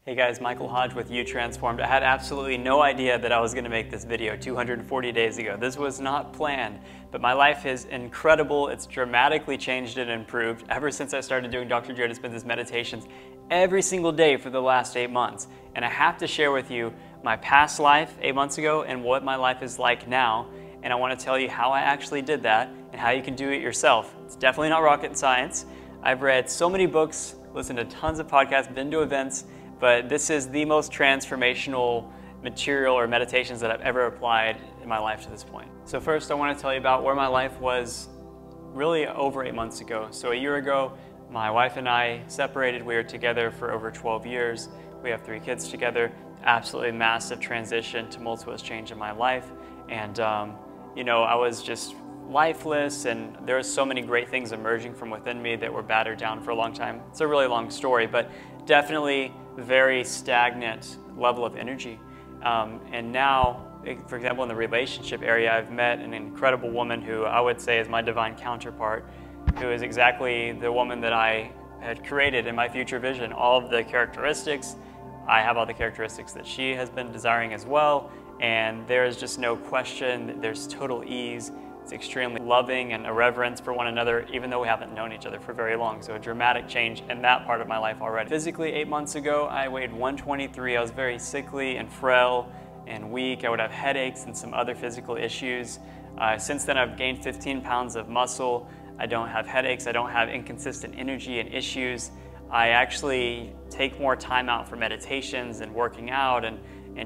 Hey guys, Michael Hodge with You Transformed. I had absolutely no idea that I was going to make this video 240 days ago. This was not planned, but my life is incredible. It's dramatically changed and improved ever since I started doing Dr. Joe Dispenza's meditations every single day for the last 8 months. And I have to share with you my past life 8 months ago and what my life is like now. And I want to tell you how I actually did that and how you can do it yourself. It's definitely not rocket science. I've read so many books, listened to tons of podcasts, been to events, but this is the most transformational material or meditations that I've ever applied in my life to this point. So first I want to tell you about where my life was really over 8 months ago. So a year ago, my wife and I separated. We were together for over 12 years. We have 3 kids together. Absolutely massive transition, tumultuous change in my life. And I was just lifeless, and there were so many great things emerging from within me that were battered down for a long time. It's a really long story, but definitely very stagnant level of energy. And now, for example, in the relationship area, I've met an incredible woman who I would say is my divine counterpart, who is exactly the woman that I had created in my future vision. All of the characteristics, I have all the characteristics that she has been desiring as well, and there is just no question that there's total ease. It's extremely loving and a reverence for one another, even though we haven't known each other for very long. So a dramatic change in that part of my life already. Physically, 8 months ago, I weighed 123. I was very sickly and frail and weak. I would have headaches and some other physical issues. Since then, I've gained 15 pounds of muscle. I don't have headaches. I don't have inconsistent energy and issues. I actually take more time out for meditations and working out and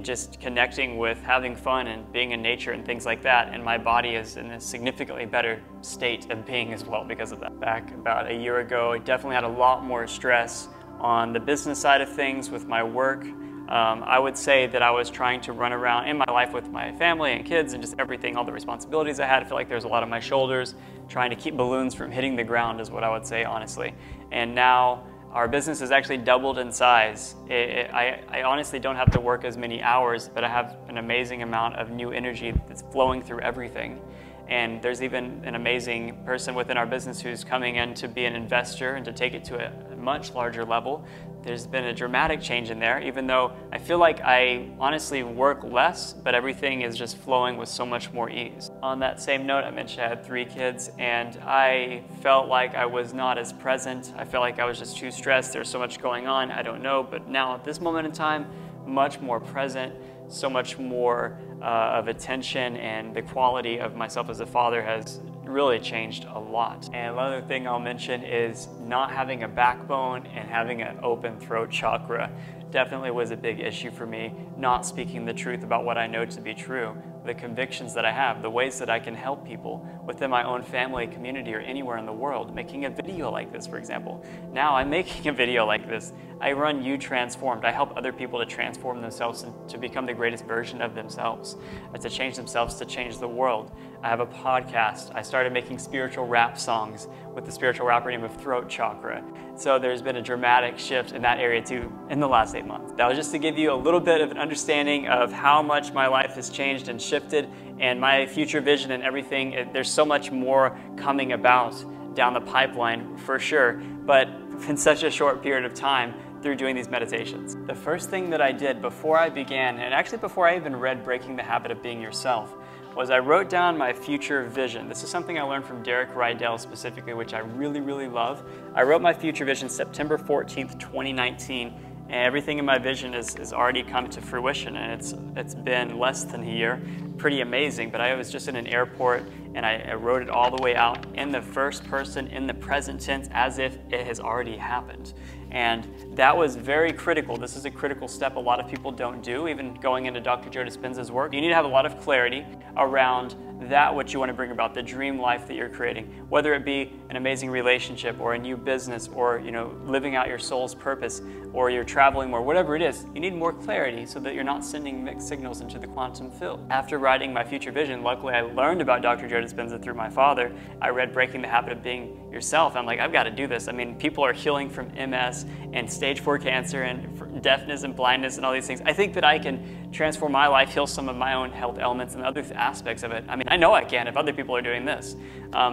just connecting with having fun and being in nature and things like that. And my body is in a significantly better state of being as well because of that. Back about a year ago, I definitely had a lot more stress on the business side of things with my work. I would say that I was trying to run around in my life with my family and kids and just everything, all the responsibilities I had. I feel like there's a lot on my shoulders. Trying to keep balloons from hitting the ground is what I would say, honestly. And now, our business has actually doubled in size. I honestly don't have to work as many hours, but I have an amazing amount of new energy that's flowing through everything. And there's even an amazing person within our business who's coming in to be an investor and to take it to a much larger level. There's been a dramatic change in there, even though I feel like I honestly work less, but everything is just flowing with so much more ease. On that same note, I mentioned I had 3 kids, and I felt like I was not as present. I felt like I was just too stressed. There's so much going on, I don't know. But now at this moment in time, much more present, so much more of attention, and the quality of myself as a father has really changed a lot. And another thing I'll mention is not having a backbone and having an open throat chakra definitely was a big issue for me. Not speaking the truth about what I know to be true, the convictions that I have, the ways that I can help people within my own family, community, or anywhere in the world. Making a video like this, for example. Now I'm making a video like this. I run You Transformed. I help other people to transform themselves and to become the greatest version of themselves, to change themselves, to change the world. I have a podcast. I started making spiritual rap songs with the spiritual rapper name of Throat Chakra. So there's been a dramatic shift in that area too in the last 8 months. That was just to give you a little bit of an understanding of how much my life has changed and shifted, and my future vision and everything. There's so much more coming about down the pipeline for sure, but in such a short period of time through doing these meditations. The first thing that I did before I began, and actually before I even read Breaking the Habit of Being Yourself, was I wrote down my future vision. This is something I learned from Derek Rydell specifically, which I really, really love. I wrote my future vision September 14th, 2019, and everything in my vision is already come to fruition, and it's been less than a year. Pretty amazing, but I was just in an airport, and I wrote it all the way out in the first person, in the present tense, as if it has already happened. And that was very critical. This is a critical step a lot of people don't do, even going into Dr. Joe Dispenza's work. You need to have a lot of clarity around that what you want to bring about, the dream life that you're creating, whether it be an amazing relationship or a new business or living out your soul's purpose or you're traveling more, whatever it is. You need more clarity so that you're not sending mixed signals into the quantum field. After writing my future vision, luckily I learned about Dr. Joe Dispenza through my father. I read Breaking the Habit of Being Yourself. I'm like, I've got to do this. I mean, people are healing from MS and stage 4 cancer and deafness and blindness and all these things. I think that I can transform my life, heal some of my own health elements and other aspects of it. I mean, I know I can if other people are doing this.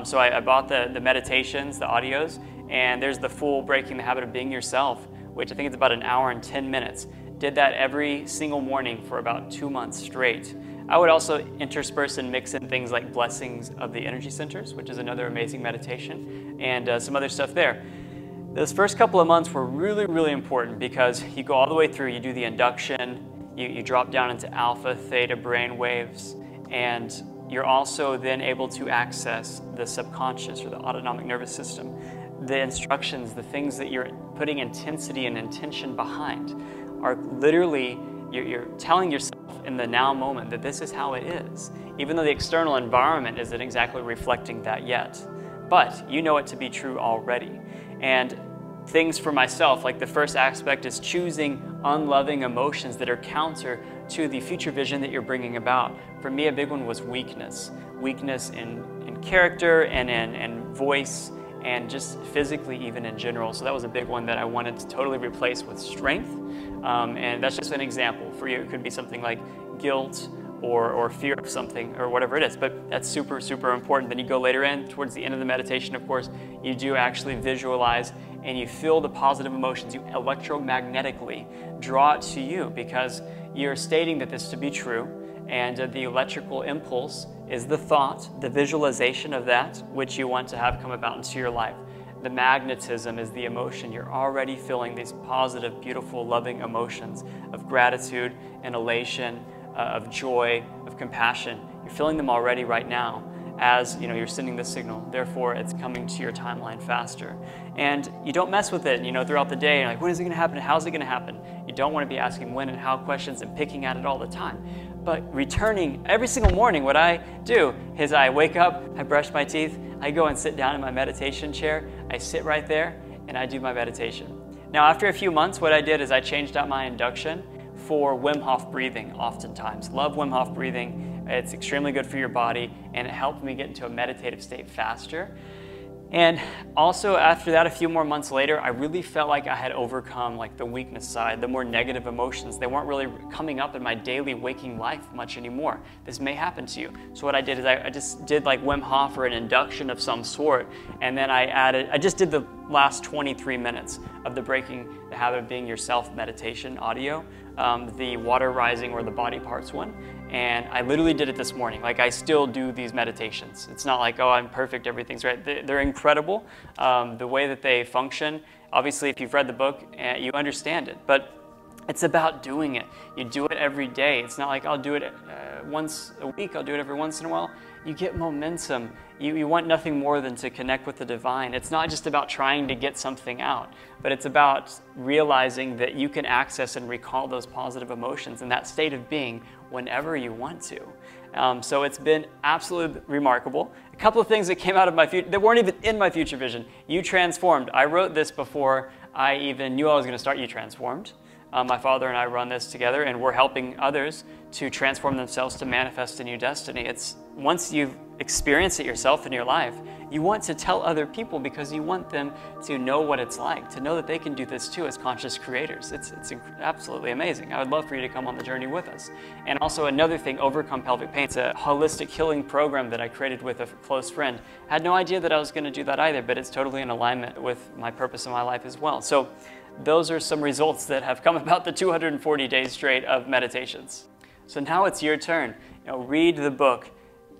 So I bought the meditations, the audios, and there's the full Breaking the Habit of Being Yourself, which I think it's about an hour and 10 minutes. Did that every single morning for about 2 months straight. I would also intersperse and mix in things like Blessings of the Energy Centers, which is another amazing meditation, and some other stuff there. Those first couple of months were really, really important because you go all the way through, you do the induction, you drop down into alpha, theta brain waves, and you're also then able to access the subconscious or the autonomic nervous system. The instructions, the things that you're putting intensity and intention behind are literally, you're telling yourself in the now moment that this is how it is, even though the external environment isn't exactly reflecting that yet. But you know it to be true already. And things for myself, like the first aspect is choosing unloving emotions that are counter to the future vision that you're bringing about. For me, a big one was weakness. Weakness in character and in voice and just physically even in general. So that was a big one that I wanted to totally replace with strength. And that's just an example. For you, it could be something like guilt or fear of something or whatever it is, but that's super, super important. Then you go later in, towards the end of the meditation, of course, you do actually visualize and you feel the positive emotions. You electromagnetically draw it to you because you're stating that this to be true, and the electrical impulse is the thought, the visualization of that which you want to have come about into your life. The magnetism is the emotion. You're already feeling these positive, beautiful, loving emotions of gratitude and elation, of joy, of compassion. You're feeling them already right now as you're sending the signal. Therefore, it's coming to your timeline faster. And you don't mess with it, throughout the day. You're like, when is it gonna happen? How's it gonna happen? You don't wanna be asking when and how questions and picking at it all the time. But returning every single morning, what I do is I wake up, I brush my teeth, I go and sit down in my meditation chair, I sit right there, and I do my meditation. Now, after a few months, what I did is I changed out my induction for Wim Hof breathing oftentimes. Love Wim Hof breathing. It's extremely good for your body, and it helped me get into a meditative state faster. And also after that, a few more months later, I really felt like I had overcome the weakness side, the more negative emotions. They weren't really coming up in my daily waking life much anymore. This may happen to you. So what I did is I just did like Wim Hof or an induction of some sort, and then I just did the last 23 minutes of the Breaking the Habit of Being Yourself meditation audio, the water rising or the body parts one. And I literally did it this morning. I still do these meditations. It's not like, oh, I'm perfect, everything's right. They're incredible. The way that they function, obviously, if you've read the book, you understand it. But it's about doing it. You do it every day. It's not like I'll do it once a week, I'll do it every once in a while. You get momentum. You want nothing more than to connect with the divine. It's not just about trying to get something out, but it's about realizing that you can access and recall those positive emotions in that state of being whenever you want to. So it's been absolutely remarkable. A couple of things that came out of my future, that weren't even in my future vision. You Transformed. I wrote this before I even knew I was going to start You Transformed. My father and I run this together, and we're helping others to transform themselves to manifest a new destiny. It's once you've experienced it yourself in your life, you want to tell other people because you want them to know what it's like, to know that they can do this too as conscious creators. It's absolutely amazing. I would love for you to come on the journey with us. And also another thing, Overcome Pelvic Pain. It's a holistic healing program that I created with a close friend. I had no idea that I was going to do that either, but it's totally in alignment with my purpose in my life as well. So those are some results that have come about the 240 days straight of meditations. So now it's your turn. Read the book,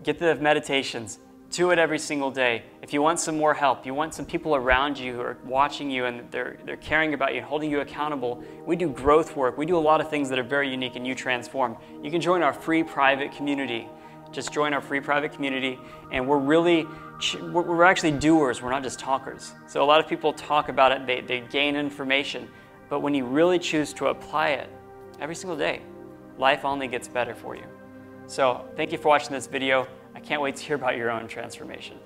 get the meditations, do it every single day. If you want some more help, you want some people around you who are watching you and they're caring about you and holding you accountable, we do growth work. We do a lot of things that are very unique and You Transformed. You can join our free private community. Just join our free private community, and we're actually doers, we're not just talkers. So a lot of people talk about it, they gain information, but when you really choose to apply it every single day, life only gets better for you. So thank you for watching this video. I can't wait to hear about your own transformation.